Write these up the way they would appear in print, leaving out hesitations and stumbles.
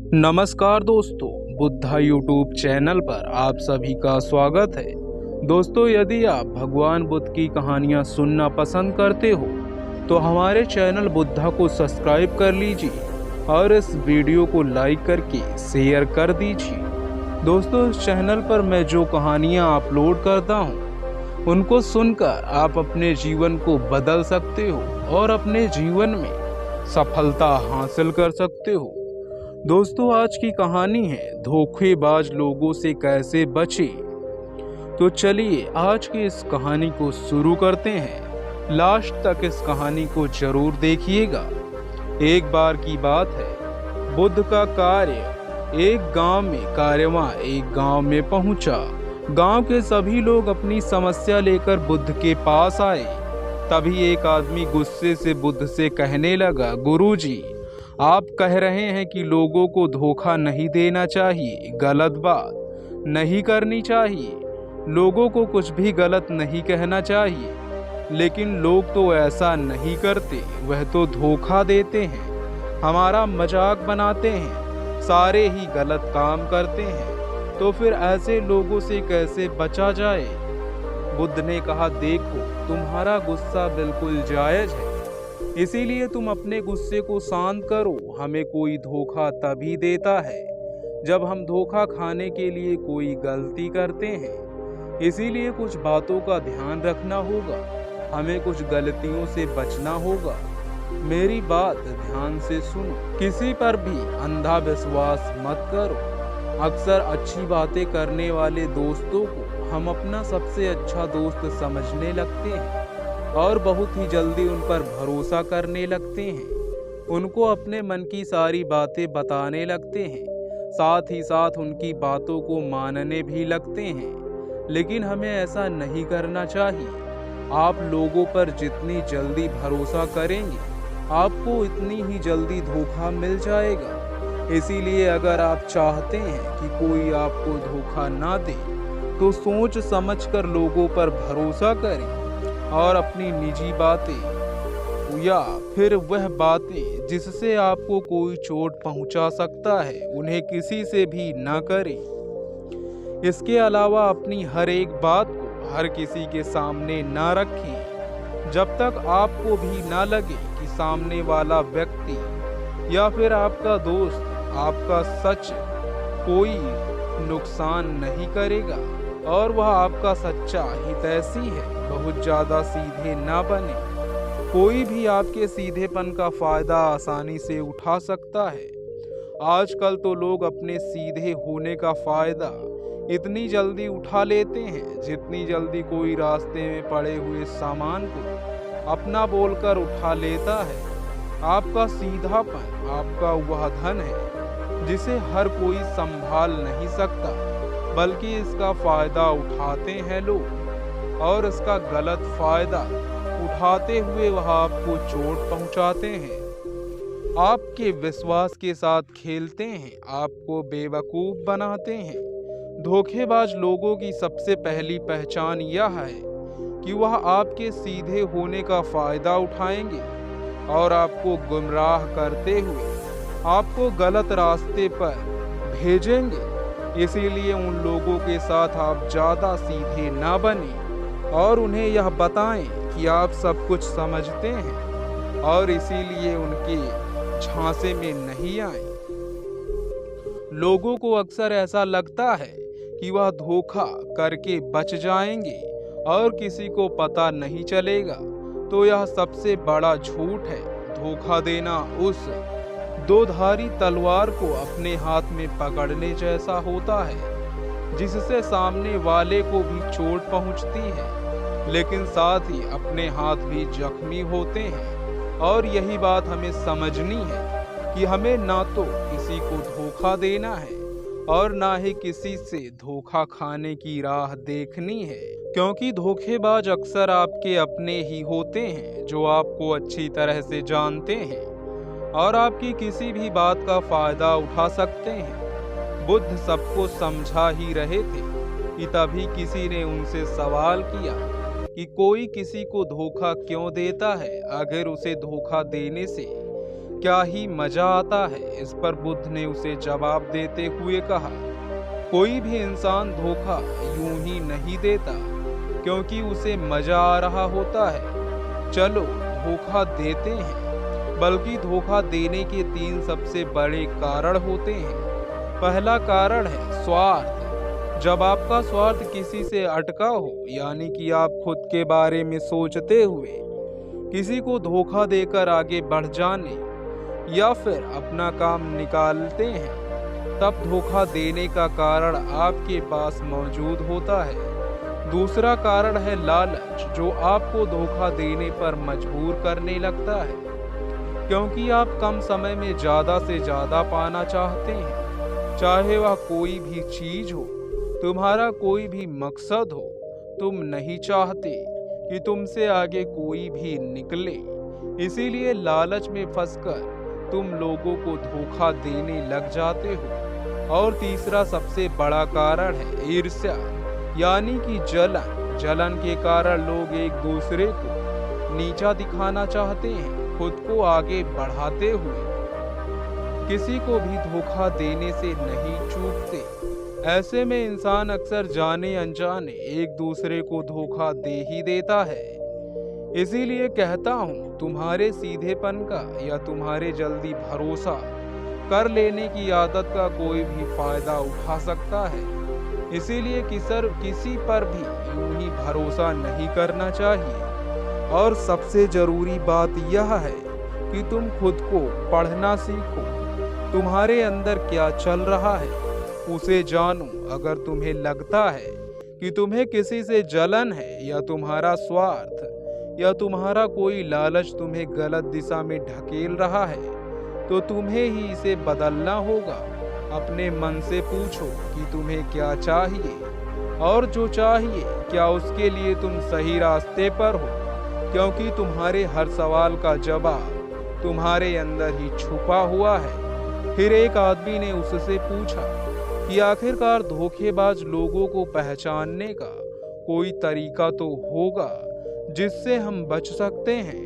नमस्कार दोस्तों, Buddha YouTube channel पर आप सभी का स्वागत है। दोस्तों, यदि आप भगवान बुद्ध की कहानियां सुनना पसंद करते हो तो हमारे चैनल बुद्धा को सब्सक्राइब कर लीजिए और इस वीडियो को लाइक करके शेयर कर दीजिए। दोस्तों, इस चैनल पर मैं जो कहानियां अपलोड करता हूं उनको सुनकर आप अपने जीवन को बदल सकते हो और अपने जीवन में सफलता हासिल कर सकते हो। दोस्तों, आज की कहानी है धोखेबाज लोगों से कैसे बचे। तो चलिए आज की इस कहानी को शुरू करते हैं। लास्ट तक इस कहानी को जरूर देखिएगा। एक बार की बात है, बुद्ध का कार्य एक गांव में कार्यवां एक गांव में पहुंचा। गांव के सभी लोग अपनी समस्या लेकर बुद्ध के पास आए। तभी एक आदमी गुस्से से बुद्ध से कहने लगा, गुरुजी, आप कह रहे हैं कि लोगों को धोखा नहीं देना चाहिए, गलत बात नहीं करनी चाहिए, लोगों को कुछ भी गलत नहीं कहना चाहिए, लेकिन लोग तो ऐसा नहीं करते, वह तो धोखा देते हैं, हमारा मजाक बनाते हैं, सारे ही गलत काम करते हैं, तो फिर ऐसे लोगों से कैसे बचा जाए। बुद्ध ने कहा, देखो, तुम्हारा गुस्सा बिल्कुल जायज है, इसीलिए तुम अपने गुस्से को शांत करो। हमें कोई धोखा तभी देता है जब हम धोखा खाने के लिए कोई गलती करते हैं। इसीलिए कुछ बातों का ध्यान रखना होगा, हमें कुछ गलतियों से बचना होगा। मेरी बात ध्यान से सुनो, किसी पर भी अंधा विश्वास मत करो। अक्सर अच्छी बातें करने वाले दोस्तों को हम अपना सबसे अच्छा दोस्त समझने लगते हैं और बहुत ही जल्दी उन पर भरोसा करने लगते हैं। उनको अपने मन की सारी बातें बताने लगते हैं, साथ ही साथ उनकी बातों को मानने भी लगते हैं। लेकिन हमें ऐसा नहीं करना चाहिए। आप लोगों पर जितनी जल्दी भरोसा करेंगे, आपको इतनी ही जल्दी धोखा मिल जाएगा। इसीलिए अगर आप चाहते हैं कि कोई आपको धोखा ना दे, तो सोच समझकर लोगों पर भरोसा करें और अपनी निजी बातें या फिर वह बातें जिससे आपको कोई चोट पहुंचा सकता है, उन्हें किसी से भी ना करें। इसके अलावा अपनी हर एक बात को हर किसी के सामने ना रखें जब तक आपको भी ना लगे कि सामने वाला व्यक्ति या फिर आपका दोस्त आपका सच कोई नुकसान नहीं करेगा और वह आपका सच्चा हितैषी है। बहुत ज़्यादा सीधे ना बने। कोई भी आपके सीधेपन का फायदा आसानी से उठा सकता है। आजकल तो लोग अपने सीधे होने का फायदा इतनी जल्दी उठा लेते हैं जितनी जल्दी कोई रास्ते में पड़े हुए सामान को अपना बोलकर उठा लेता है। आपका सीधापन आपका वह धन है जिसे हर कोई संभाल नहीं सकता, बल्कि इसका फायदा उठाते हैं लोग और इसका गलत फायदा उठाते हुए वह आपको चोट पहुंचाते हैं, आपके विश्वास के साथ खेलते हैं, आपको बेवकूफ बनाते हैं। धोखेबाज लोगों की सबसे पहली पहचान यह है कि वह आपके सीधे होने का फायदा उठाएंगे और आपको गुमराह करते हुए आपको गलत रास्ते पर भेजेंगे। इसीलिए उन लोगों के साथ आप ज़्यादा सीधे ना बने और उन्हें यह बताएं कि आप सब कुछ समझते हैं और इसीलिए उनके झांसे में नहीं आए। लोगों को अक्सर ऐसा लगता है कि वह धोखा करके बच जाएंगे और किसी को पता नहीं चलेगा, तो यह सबसे बड़ा झूठ है। धोखा देना उस दो-धारी तलवार को अपने हाथ में पकड़ने जैसा होता है, जिससे सामने वाले को भी चोट पहुंचती है, लेकिन साथ ही अपने हाथ भी जख्मी होते हैं। और यही बात हमें समझनी है कि हमें ना तो किसी को धोखा देना है और ना ही किसी से धोखा खाने की राह देखनी है, क्योंकि धोखेबाज अक्सर आपके अपने ही होते हैं जो आपको अच्छी तरह से जानते हैं और आपकी किसी भी बात का फायदा उठा सकते हैं। बुद्ध सबको समझा ही रहे थे कि तभी किसी ने उनसे सवाल किया कि कोई किसी को धोखा क्यों देता है, अगर उसे धोखा देने से क्या ही मजा आता है। इस पर बुद्ध ने उसे जवाब देते हुए कहा, कोई भी इंसान धोखा यूं ही नहीं देता क्योंकि उसे मजा आ रहा होता है। चलो धोखा देते हैं। बल्कि धोखा देने के 3 सबसे बड़े कारण होते हैं। पहला कारण है स्वार्थ। जब आपका स्वार्थ किसी से अटका हो, यानी कि आप खुद के बारे में सोचते हुए किसी को धोखा देकर आगे बढ़ जाने या फिर अपना काम निकालते हैं, तब धोखा देने का कारण आपके पास मौजूद होता है। दूसरा कारण है लालच, जो आपको धोखा देने पर मजबूर करने लगता है, क्योंकि आप कम समय में ज़्यादा से ज़्यादा पाना चाहते हैं। चाहे वह कोई भी चीज़ हो, तुम्हारा कोई भी मकसद हो, तुम नहीं चाहते कि तुमसे आगे कोई भी निकले। इसीलिए लालच में फंसकर तुम लोगों को धोखा देने लग जाते हो। और तीसरा सबसे बड़ा कारण है ईर्ष्या, यानी कि जलन। जलन के कारण लोग एक दूसरे को नीचा दिखाना चाहते हैं, खुद को आगे बढ़ाते हुए किसी को भी धोखा देने से नहीं चूकते। ऐसे में इंसान अक्सर जाने अनजाने एक दूसरे को धोखा दे ही देता है। इसीलिए कहता हूँ, तुम्हारे सीधेपन का या तुम्हारे जल्दी भरोसा कर लेने की आदत का कोई भी फायदा उठा सकता है। इसीलिए किसी पर भी यूं ही भरोसा नहीं करना चाहिए। और सबसे जरूरी बात यह है कि तुम खुद को पढ़ना सीखो। तुम्हारे अंदर क्या चल रहा है उसे जानो। अगर तुम्हें लगता है कि तुम्हें किसी से जलन है, या तुम्हारा स्वार्थ या तुम्हारा कोई लालच तुम्हें गलत दिशा में ढकेल रहा है, तो तुम्हें ही इसे बदलना होगा। अपने मन से पूछो कि तुम्हें क्या चाहिए, और जो चाहिए क्या उसके लिए तुम सही रास्ते पर हो, क्योंकि तुम्हारे हर सवाल का जवाब तुम्हारे अंदर ही छुपा हुआ है। फिर एक आदमी ने उससे पूछा कि आखिरकार धोखेबाज लोगों को पहचानने का कोई तरीका तो होगा जिससे हम बच सकते हैं,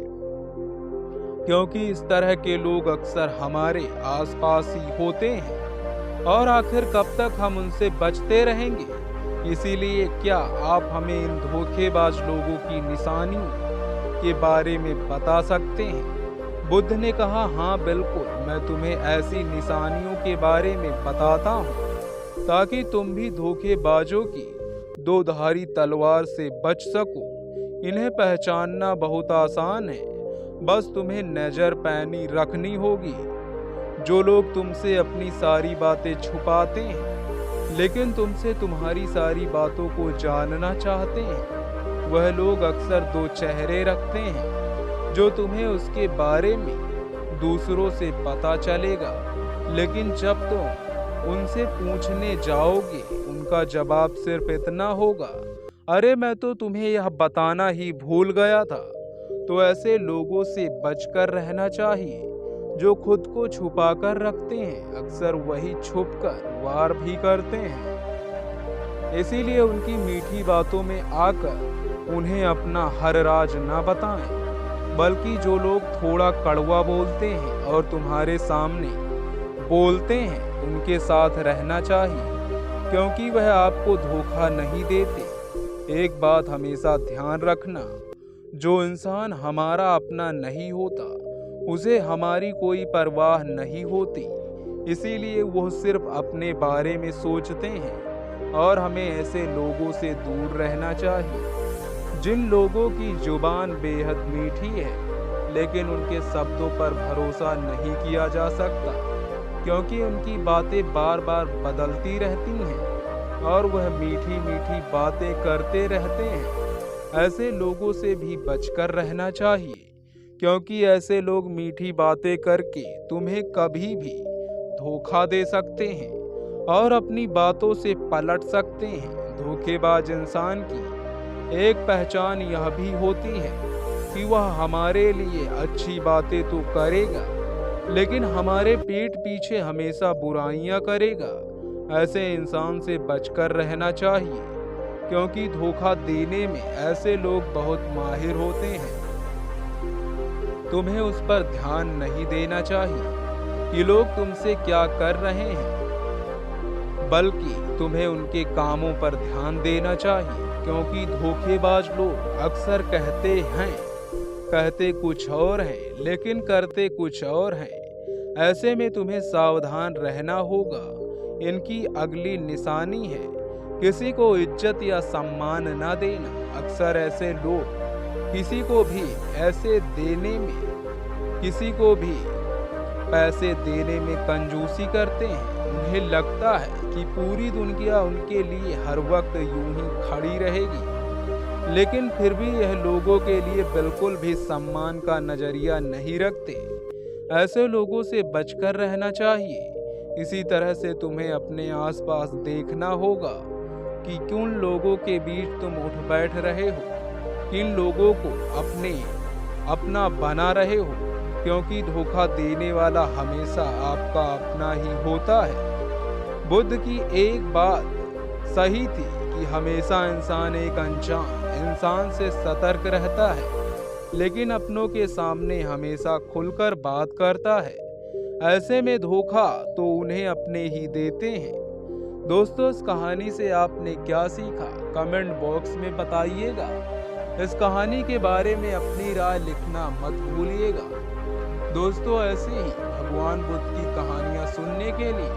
क्योंकि इस तरह के लोग अक्सर हमारे आसपास ही होते हैं। और आखिर कब तक हम उनसे बचते रहेंगे। इसीलिए क्या आप हमें इन धोखेबाज लोगों की निशानियों के बारे में बता सकते हैं। बुद्ध ने कहा, हाँ बिल्कुल, मैं तुम्हें ऐसी निशानियों के बारे में बताता हूँ ताकि तुम भी धोखेबाजों की 2-धारी तलवार से बच सको। इन्हें पहचानना बहुत आसान है, बस तुम्हें नजर पैनी रखनी होगी। जो लोग तुमसे अपनी सारी बातें छुपाते हैं लेकिन तुमसे तुम्हारी सारी बातों को जानना चाहते हैं, वह लोग अक्सर 2 चेहरे रखते हैं। जो तुम्हें उसके बारे में दूसरों से पता चलेगा, लेकिन जब तुम उनसे पूछने जाओगे उनका जवाब सिर्फ इतना होगा, अरे मैं तो तुम्हें यह बताना ही भूल गया था। तो ऐसे लोगों से बचकर रहना चाहिए जो खुद को छुपा कर रखते हैं। अक्सर वही छुपकर वार भी करते हैं। इसीलिए उनकी मीठी बातों में आकर उन्हें अपना हर राज न बताएं, बल्कि जो लोग थोड़ा कड़वा बोलते हैं और तुम्हारे सामने बोलते हैं, उनके साथ रहना चाहिए, क्योंकि वह आपको धोखा नहीं देते। एक बात हमेशा ध्यान रखना, जो इंसान हमारा अपना नहीं होता उसे हमारी कोई परवाह नहीं होती। इसीलिए वो सिर्फ अपने बारे में सोचते हैं। और हमें ऐसे लोगों से दूर रहना चाहिए जिन लोगों की जुबान बेहद मीठी है, लेकिन उनके शब्दों पर भरोसा नहीं किया जा सकता, क्योंकि उनकी बातें बार बार बदलती रहती हैं और वह मीठी मीठी बातें करते रहते हैं। ऐसे लोगों से भी बचकर रहना चाहिए, क्योंकि ऐसे लोग मीठी बातें करके तुम्हें कभी भी धोखा दे सकते हैं और अपनी बातों से पलट सकते हैं। धोखेबाज इंसान की एक पहचान यह भी होती है कि वह हमारे लिए अच्छी बातें तो करेगा, लेकिन हमारे पीठ पीछे हमेशा बुराइयां करेगा। ऐसे इंसान से बचकर रहना चाहिए, क्योंकि धोखा देने में ऐसे लोग बहुत माहिर होते हैं। तुम्हें उस पर ध्यान नहीं देना चाहिए कि लोग तुमसे क्या कर रहे हैं, बल्कि तुम्हें उनके कामों पर ध्यान देना चाहिए, क्योंकि धोखेबाज लोग अक्सर कहते कुछ और हैं लेकिन करते कुछ और हैं। ऐसे में तुम्हें सावधान रहना होगा। इनकी अगली निशानी है किसी को इज्जत या सम्मान न देना। अक्सर ऐसे लोग किसी को भी पैसे देने में कंजूसी करते हैं। उन्हें लगता है कि पूरी दुनिया उनके लिए हर वक्त यूं ही खड़ी रहेगी, लेकिन फिर भी यह लोगों के लिए बिल्कुल भी सम्मान का नजरिया नहीं रखते। ऐसे लोगों से बचकर रहना चाहिए। इसी तरह से तुम्हें अपने आसपास देखना होगा कि किन लोगों के बीच तुम उठ बैठ रहे हो, किन लोगों को अपना बना रहे हो, क्योंकि धोखा देने वाला हमेशा आपका अपना ही होता है। बुद्ध की एक बात सही थी कि हमेशा इंसान एक अनजान इंसान से सतर्क रहता है, लेकिन अपनों के सामने हमेशा खुलकर बात करता है। ऐसे में धोखा तो उन्हें अपने ही देते हैं। दोस्तों, इस कहानी से आपने क्या सीखा, कमेंट बॉक्स में बताइएगा। इस कहानी के बारे में अपनी राय लिखना मत भूलिएगा। दोस्तों, ऐसे ही भगवान बुद्ध की कहानियाँ सुनने के लिए,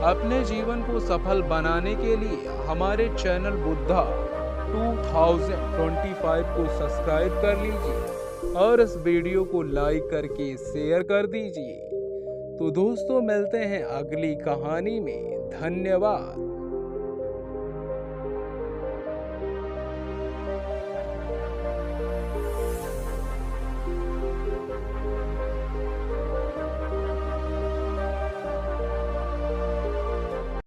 अपने जीवन को सफल बनाने के लिए हमारे चैनल बुद्धा 2025 को सब्सक्राइब कर लीजिए और इस वीडियो को लाइक करके शेयर कर दीजिए। तो दोस्तों, मिलते हैं अगली कहानी में। धन्यवाद।